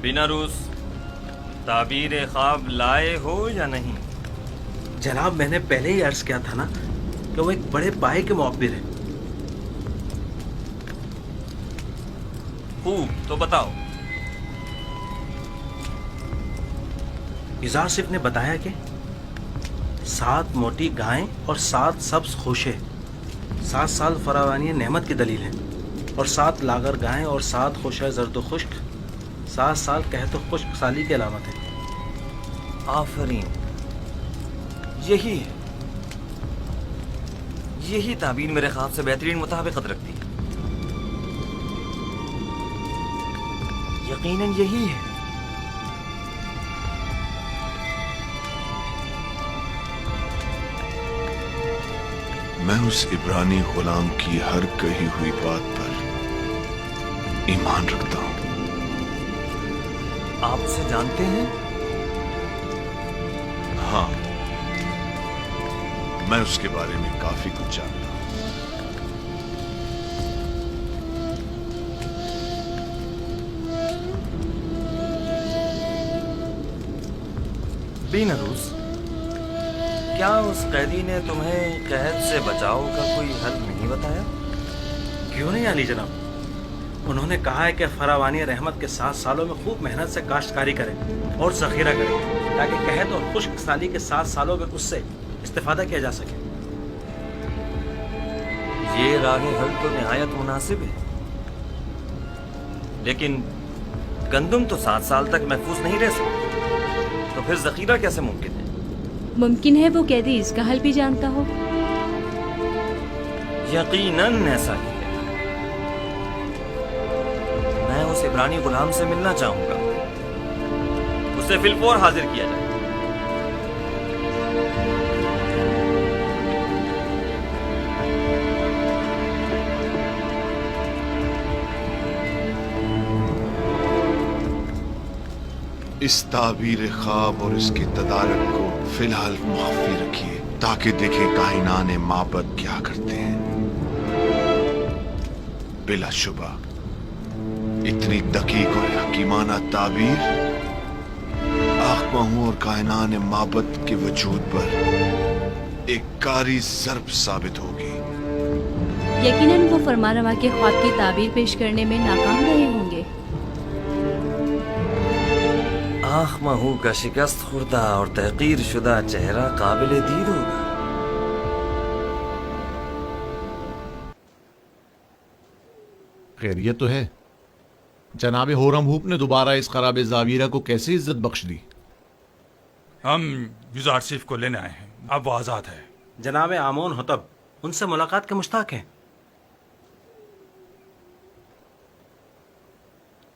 बिनारूस ताबीर ख्वाब लाए हो या नहीं? जनाब, मैंने पहले ही अर्ज किया था ना कि वो एक बड़े पाए के मुअब्बिर है। खूब, तो बताओ। युज़ारसिफ ने बताया कि 7 मोटी गायें और 7 सब्ज खोशे 7 साल फरावानी नेमत की दलील हैं, और 7 लागर गायें और 7 खोशा जर्द खुश्क 7 साल कहत खुश्क साली की अलामत है। आफरीन, यही है, यही ताबीर मेरे ख्वाब से बेहतरीन मुताबिकत रखती है। यकीनन यही है। मैं उस इब्रानी गुलाम की हर कही हुई बात पर ईमान रखता हूं। आप उसे जानते हैं? हाँ, मैं उसके बारे में काफी कुछ जानता हूं। बीनारूस, क्या उस कैदी ने तुम्हें कैद से बचाव का कोई हल नहीं बताया? क्यों नहीं आली जनाब, उन्होंने कहा है कि फरावानी रहमत के 7 सालों में खूब मेहनत से काश्तकारी करें और ज़ख़ीरा करें, ताकि कहत और खुश्क साली के 7 सालों में उससे इस्तिफादा किया जा सके। ये राह हल तो निहायत मुनासिब है, लेकिन गंदुम तो 7 साल तक महफूज नहीं रह सकती, तो फिर ज़ख़ीरा कैसे मुमकिन है? मुमकिन है वो कैदी इसका हल भी जानता हो। यकीनन ऐसा ही है। मैं उस इब्रानी गुलाम से मिलना चाहूंगा, उसे फिलफौर हाजिर किया जाए। इस ताबीर ख्वाब और इसके तदारक को फिलहाल मुख्फी रखिए, ताकि देखें कायनात माबद क्या करते हैं। बिलाशुबा इतनी दकीक और हकीमाना ताबीर आखमाहू और कायनात माबद के वजूद पर एक कारी ज़र्ब साबित होगी। यकीनन वो फरमानवा के ख्वाब की ताबीर पेश करने में नाकाम रहे होंगे। आखमाहू का शिकस्त खुर्दा और तहकीर शुदा चेहरा काबिल दीद होगा। खैरियत तो है। जनाब होरम हूप ने दोबारा इस खराब जावीरा को कैसे इज्जत बख्श दी? हम युज़ारसिफ को लेने आए हैं, अब वो आज़ाद है। जनाब आमोन होतब उनसे मुलाकात के मुश्ताक हैं।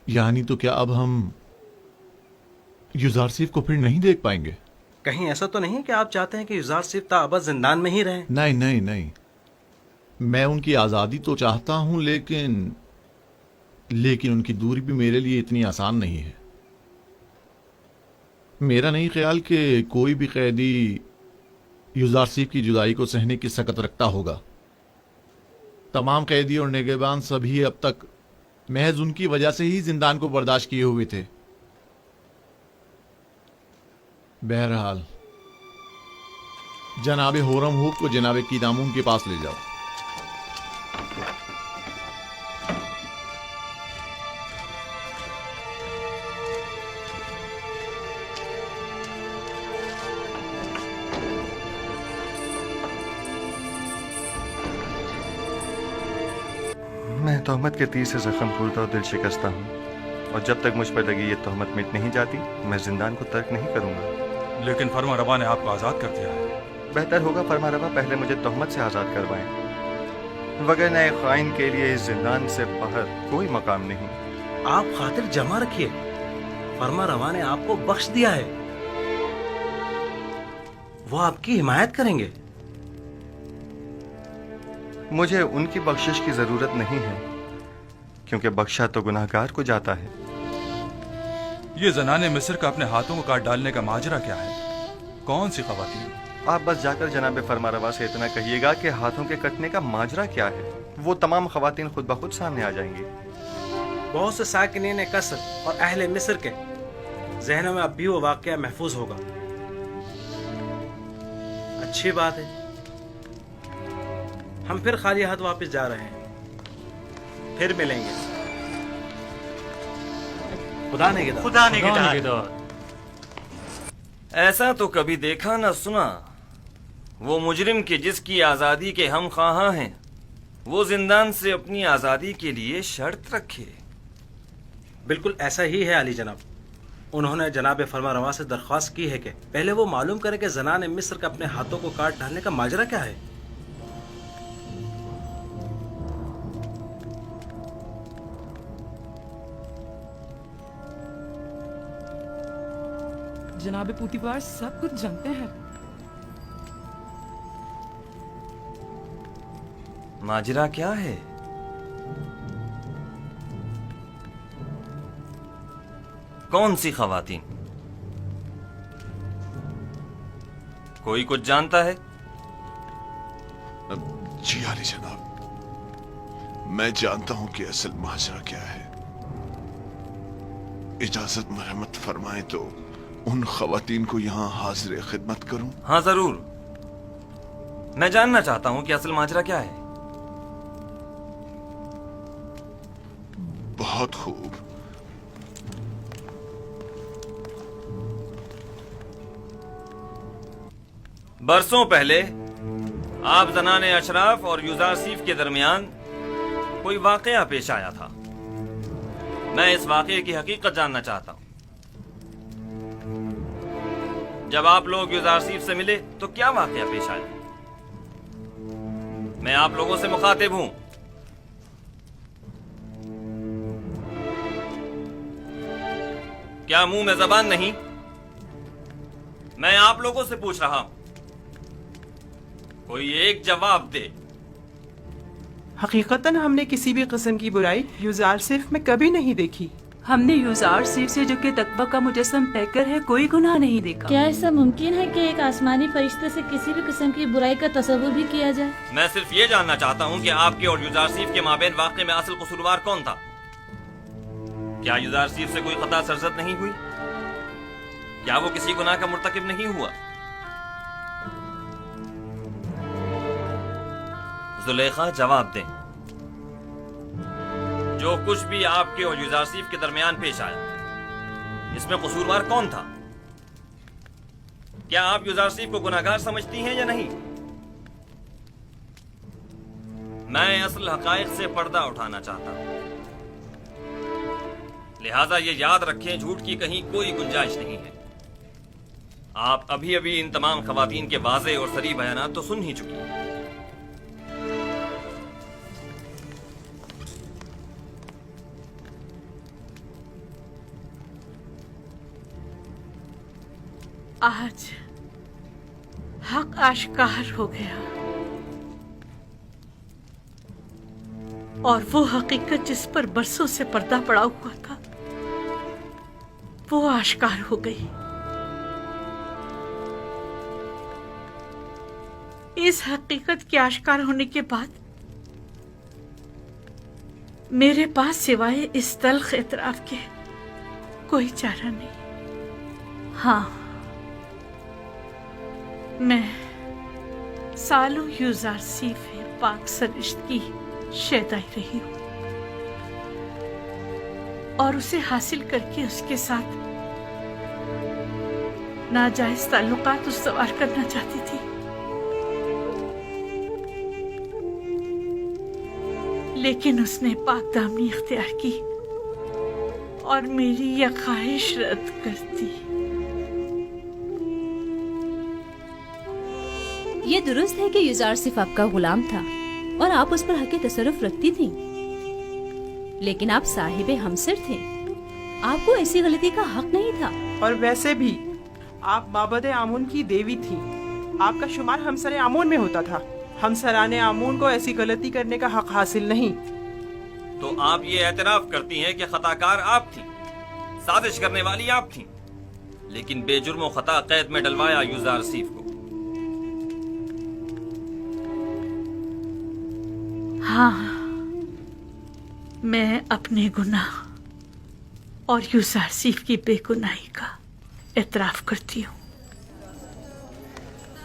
यानी तो क्या अब हम युज़ारसिफ को फिर नहीं देख पाएंगे? कहीं ऐसा तो नहीं कि आप चाहते हैं कि युज़ारसिफ ताअबद जिंदान में ही रहें? नहीं नहीं नहीं, मैं उनकी आज़ादी तो चाहता हूं, लेकिन उनकी दूरी भी मेरे लिए इतनी आसान नहीं है। मेरा नहीं ख्याल कि कोई भी कैदी युज़ारसिफ की जुदाई को सहने की सकत रखता होगा। तमाम कैदी और निगहबान सभी अब तक महज उनकी वजह से ही जिंदान को बर्दाश्त किए हुए थे। बहरहाल जनाब होरम हूप को जनाब कीदामून के पास ले जाओ। मैं तोहमत के तीर से जख्म खुलता और दिल शिकस्ता हूँ, और जब तक मुझ पर लगी ये तोहमत मिट नहीं जाती, मैं जिंदान को तर्क नहीं करूँगा। लेकिन फरमा रवा ने आपको आज़ाद कर दिया है। बेहतर होगा फरमा रवा पहले मुझे तोहमत से आज़ाद करवाएं, वगरना एक ख़ाइन के लिए इस जिंदान से बाहर कोई मकाम नहीं। आप खातिर जमा रखिए, फरमा रवा ने आपको बख्श दिया है, वो आपकी हिमायत करेंगे। मुझे उनकी बख्शिश की ज़रूरत नहीं है, क्योंकि बख्शा तो गुनाहगार को जाता है। ये जनाने मिस्र का अपने हाथों को काट डालने का माजरा क्या है? कौन सी ख़वातीन? आप बस जाकर जनाब फरमा रवा से इतना कहिएगा कि हाथों के कटने का माजरा क्या है, वो तमाम ख़वातीन खुद ब खुद सामने आ जाएंगी। بہت سے ساکنین قصر اور اہل مصر کے ذہنوں میں اب بھی وہ واقعہ محفوظ ہوگا. اچھی بات ہے. ہم پھر خالی ہاتھ واپس جا رہے ہیں. پھر ملیں گے. خدا نگہدار. ایسا تو کبھی دیکھا نہ سنا. وہ مجرم کے جس کی آزادی کے ہم خواہاں ہیں وہ زندان سے اپنی آزادی کے لیے شرط رکھے. بالکل ایسا ہی ہے علی جناب. انہوں نے جناب فرما روا سے درخواست کی ہے کہ پہلے وہ معلوم کرے کہ زنان مصر کا اپنے ہاتھوں کو کاٹ ڈالنے کا ماجرا کیا ہے. جناب پوتیفار سب کچھ جانتے ہیں. ماجرا کیا ہے؟ کون سی خواتین؟ کوئی کچھ جانتا ہے؟ جی علی جناب، میں جانتا ہوں کہ اصل ماجرا کیا ہے. اجازت مرحمت فرمائیں تو ان خواتین کو یہاں حاضر خدمت کروں؟ ہاں ضرور. میں جاننا چاہتا ہوں کہ اصل ماجرا کیا ہے. بہت خوب. برسوں پہلے آپ زنان اشراف اور یوزارسیف کے درمیان کوئی واقعہ پیش آیا تھا. میں اس واقعے کی حقیقت جاننا چاہتا ہوں. جب آپ لوگ یوزارسیف سے ملے تو کیا واقعہ پیش آیا؟ میں آپ لوگوں سے مخاطب ہوں. کیا منہ میں زبان نہیں؟ میں آپ لوگوں سے پوچھ رہا ہوں. کوئی ایک جواب دے. حقیقتاً ہم نے کسی بھی قسم کی برائی یوزارسیف میں کبھی نہیں دیکھی. ہم نے یوزارسیف سے جو کہ تقوی کا مجسم پیکر ہے کوئی گناہ نہیں دیکھا. کیا ایسا ممکن ہے کہ ایک آسمانی فرشتے سے کسی بھی قسم کی برائی کا تصور بھی کیا جائے؟ میں صرف یہ جاننا چاہتا ہوں کہ آپ کے اور یوزارسیف کے مابین واقعے میں اصل قصوروار کون تھا؟ کیا یوزارسیف سے کوئی خطا سرزد نہیں ہوئی؟ کیا وہ کسی گناہ کا مرتکب نہیں ہوا؟ زلیخا جواب دیں. جو کچھ بھی آپ کے اور یوزارسیف کے درمیان پیش آیا اس میں قصوروار کون تھا؟ کیا آپ یوزارسیف کو گناہگار سمجھتی ہیں یا نہیں؟ میں اصل حقائق سے پردہ اٹھانا چاہتا ہوں. لہذا یہ یاد رکھیں جھوٹ کی کہیں کوئی گنجائش نہیں ہے. آپ ابھی ابھی ان تمام خواتین کے واضح اور صریح بیانات تو سن ہی چکی ہیں. آج حق آشکار ہو گیا اور وہ حقیقت جس پر برسوں سے پردہ پڑا ہوا تھا وہ آشکار ہو گئی. اس حقیقت کے آشکار ہونے کے بعد میرے پاس سوائے اس تلخ اعتراف کے کوئی چارہ نہیں. ہاں، میں سالوں یوزارسیف پاک سرشت کی شیدائی رہی ہوں اور اسے حاصل کر کے اس کے ساتھ ناجائز تعلقات استوار کرنا چاہتی تھی. لیکن اس نے پاک دامنی اختیار کی اور میری یہ خواہش رد کر دی. یہ درست ہے کہ یوزارسیف آپ کا غلام تھا اور آپ اس پر حق تصرف رکھتی تھیں، لیکن آپ صاحب ہمسر تھے. آپ کو ایسی غلطی کا حق نہیں تھا. اور ویسے بھی آپ معبد آمون کی دیوی تھیں. آپ کا شمار ہمسر آمون میں ہوتا تھا. ہمسران آمون کو ایسی غلطی کرنے کا حق حاصل نہیں. تو آپ یہ اعتراف کرتی ہیں کہ خطا کار آپ تھیں، سازش کرنے والی آپ تھیں، لیکن بے جرم و خطا قید میں ڈلوایا یوزارسیف کو. ہاں، मैं अपने गुनाह और यूसुफ की बेगुनाही का एतराफ़ करती हूँ।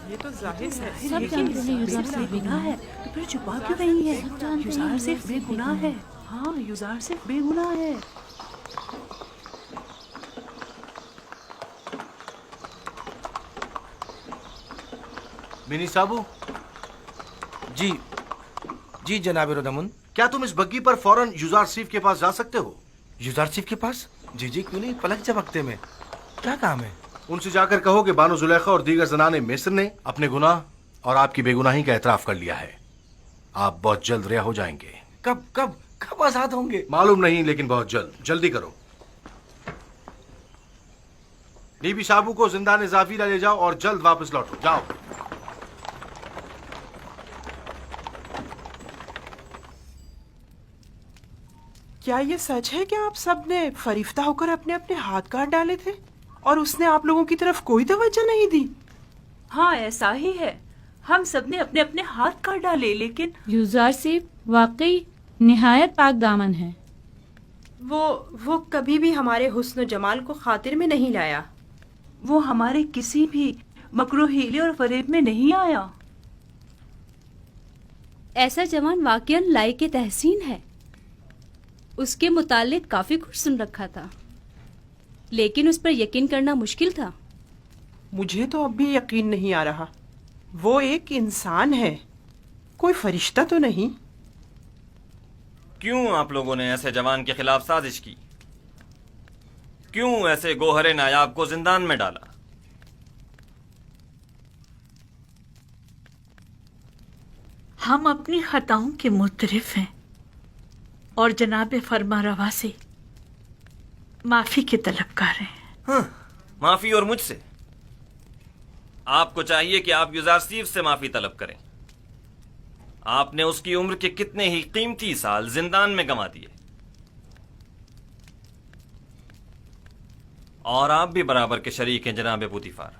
ये तो जाहिर है। सब जानते हैं यूसुफ बेगुनाह है, तो फिर छुपा क्यों रही है? यूसुफ बेगुनाह है। हाँ, यूसुफ बेगुनाह है। मिनी साबू। जी जी जनाब रोदामुन, क्या तुम इस बग्गी पर फौरन यूसुफ के पास जा सकते हो? यूसुफ के पास? जी जी, क्यों नहीं, पलक झपकते में। क्या काम है? उनसे जाकर कहो कि बानो जुलेखा और दीगर जनाने मिस्र ने अपने गुनाह और आपकी बेगुनाही का एतराफ कर लिया है। आप बहुत जल्द रिहा हो जाएंगे। कब कब कब आजाद होंगे? मालूम नहीं, लेकिन बहुत जल्द। जल्दी करो। बीबी साबू को जिंदान जाफिरा ले जाओ और जल्द वापस लौटो। जाओ। क्या ये सच है कि आप सब ने फरिश्ता होकर अपने अपने हाथ काट डाले थे और उसने आप लोगों की तरफ कोई तवज्जो नहीं दी? हाँ, ऐसा ही है। हम सब ने अपने अपने हाथ काट डाले, लेकिन यूसुफ वाकई निहायत पाक दामन है। वो कभी भी हमारे हुस्न जमाल को खातिर में नहीं लाया। वो हमारे किसी भी मकरू हीले और फरेब में नहीं आया। ऐसा जवान वाकईन लायक तहसीन है। उसके मुतालिक काफी कुछ सुन रखा था, लेकिन उस पर यकीन करना मुश्किल था। मुझे तो अब भी यकीन नहीं आ रहा। वो एक इंसान है, कोई फरिश्ता तो नहीं। क्यों आप लोगों ने ऐसे जवान के खिलाफ साजिश की? क्यों ऐसे गोहरे नायाब को जिंदान में डाला? हम अपनी खताओं के मुतरिफ हैं और जनाब फरमारवा से माफी के तलबगार हैं। हाँ, माफी और मुझसे? आपको चाहिए कि आप यूसुफ से माफी तलब करें। आपने उसकी उम्र के कितने ही कीमती साल जिंदान में गंवा दिए, और आप भी बराबर के शरीक हैं जनाब पुतीफार।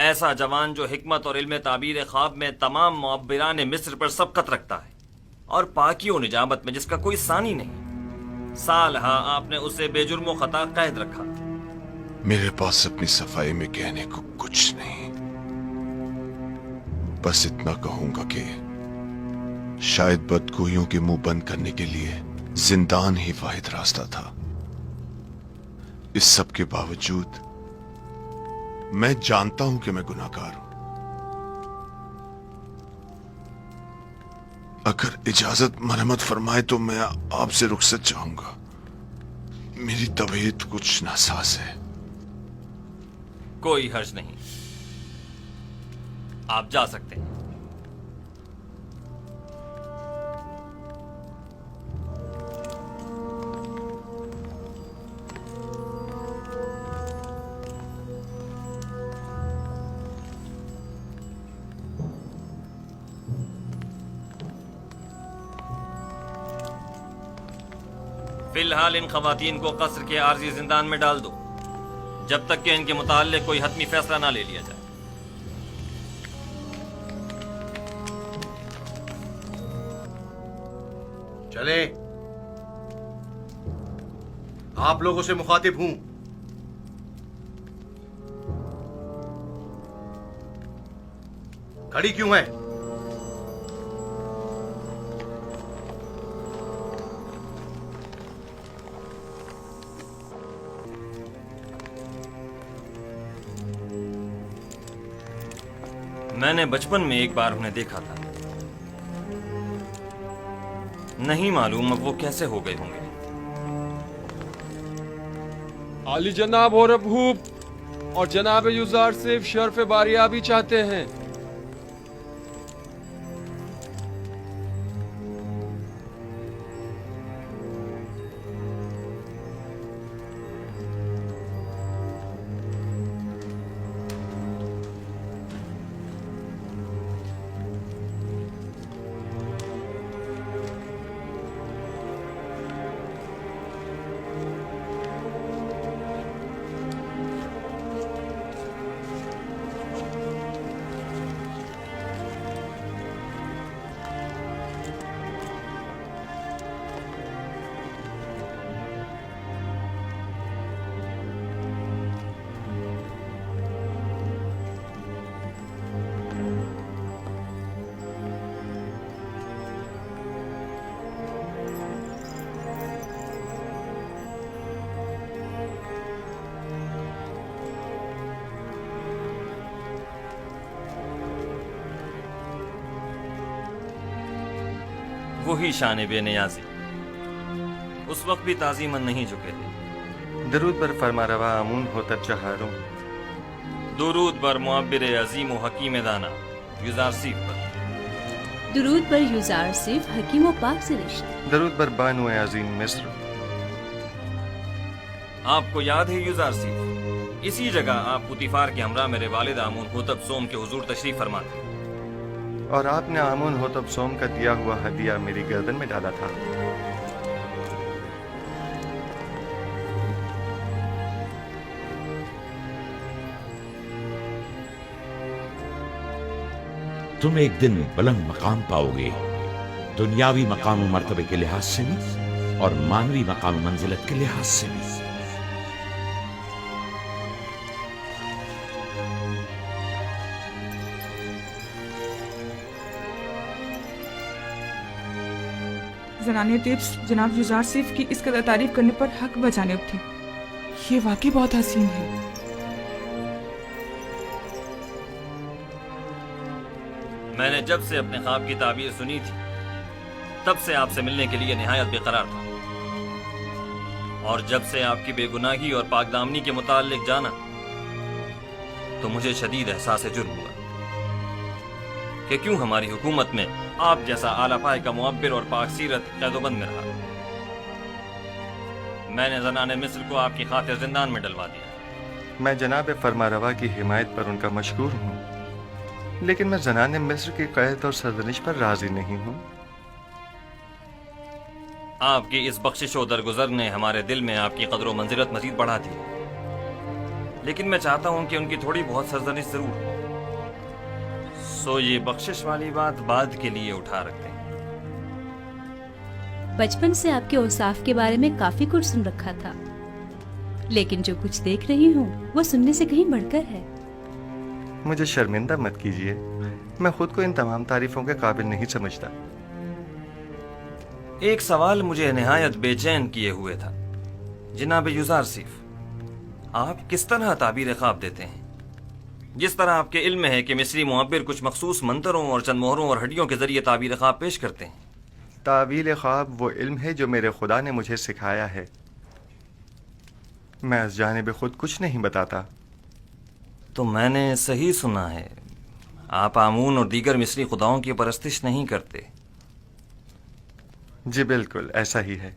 ऐसा जवान जो हिकमत और इल्म ताबीर ख्वाब में तमाम मुअब्बिरान मिस्र पर सबकत रखता है और पाकी और निजामत में जिसका कोई सानी नहीं, साल आपने उसे बेजुर्म खता कैद रखा। मेरे पास अपनी सफाई में कहने को कुछ नहीं, बस इतना कहूंगा कि शायद बदगोइयों के मुंह बंद करने के लिए जिंदान ही वाहिद रास्ता था। इस सब के बावजूद मैं जानता हूं कि मैं गुनाहगार हूं। अगर इजाजत मरहमत फरमाए तो मैं आपसे रुखसत चाहूंगा। मेरी तबीयत कुछ नासाज है। कोई हर्ज नहीं, आप जा सकते हैं। फिलहाल इन खवातीन को कसर के आर्जी जिंदान में डाल दो, जब तक कि इनके मुताल्लिक कोई हतमी फैसला ना ले लिया जाए। चले, आप लोगों से मुखातिब हूं। खड़ी क्यों है? मैंने बचपन में एक बार उन्हें देखा था, नहीं मालूम अब वो कैसे हो गए होंगे। आली जनाब और रबूब और जनाब यूसुफ शर्फ बारियाबी चाहते हैं। वही शान बे नियाजी उस वक्त भी ताजीमन नहीं झुके थे। दरूद बर फरमा रवा आमून हो तब चहारों, दुरूद बर मुअब्बिर अजीम व हकीम दाना युजारसीफ पर, दुरूद पर यूजार सिर्फ हकीम व पाक से रिश्ते। दरूद बर बानो अजीम मिस्र। आपको याद है युजारसीफ, इसी जगह आप पुतिफार के हमरा मेरे वालिद आमून होतब सोम के हुजूर तशरीफ फरमा थे, और आपने आमून हो तब सोम का दिया हुआ हदिया मेरी गर्दन में डाला था। तुम एक दिन बुलंद मकाम पाओगे, दुनियावी मकाम मर्तबे के लिहाज से भी और मानवी मकाम मंजिलत के लिहाज से भी। ज़नाने तिब्स जनाब युजारसीफ की इस कदर तारीफ करने पर हक बजानिब थे। ये वाकई बहुत हसीन है। मैंने जब से अपने ख्वाब की ताबीर सुनी थी तब से आपसे मिलने के लिए निहायत बेकरार था, और जब से आपकी बेगुनाही और पाकदामनी के मुताल्लिक जाना तो मुझे शदीद एहसास जुर्म हुआ कि क्यों हमारी हुकूमत में आप जैसा आला पाए का मुअब्बिर और पाक सीरत कैदोबंद में रहा। मैंने ज़नाने मिस्र को आपकी खातिर जिंदान में डलवा दिया। मैं जनाब फरमा रवा की हिमायत पर उनका मशकूर हूँ, लेकिन मैं ज़नाने मिस्र की क़ैद और सरदनिश पर राजी नहीं हूँ। आपकी इस बख्शिश और दरगुजर ने हमारे दिल में आपकी कदर व मंजिलत मजीद बढ़ा दी, लेकिन मैं चाहता हूँ कि उनकी थोड़ी बहुत सरदनिश जरूर हो। सो ये बख्शिश वाली बात बाद के लिए उठा रखते हैं। बचपन से आपके औसाफ के बारे में काफी कुछ सुन रखा था, लेकिन जो कुछ देख रही हूँ वो सुनने से कहीं बढ़कर है। मुझे शर्मिंदा मत कीजिए, मैं खुद को इन तमाम तारीफों के काबिल नहीं समझता। एक सवाल मुझे निहायत बेचैन किए हुए था। जनाब युजारसीफ, आप किस तरह ताबीर ख्वाब देते हैं? जिस तरह आपके इल्म है कि मिस्री मुअब्बिर कुछ मखसूस मंतरों और चंद मोहरों और हड्डियों के जरिए ताबीर ख्वाब पेश करते हैं। ताबीर ख्वाब वो इल्म है जो मेरे खुदा ने मुझे सिखाया है। मैं इस जानिब खुद कुछ नहीं बताता। तो मैंने सही सुना है, आप आमून और दीगर मिस्री खुदाओं की परस्तिश नहीं करते? जी बिल्कुल ऐसा ही है।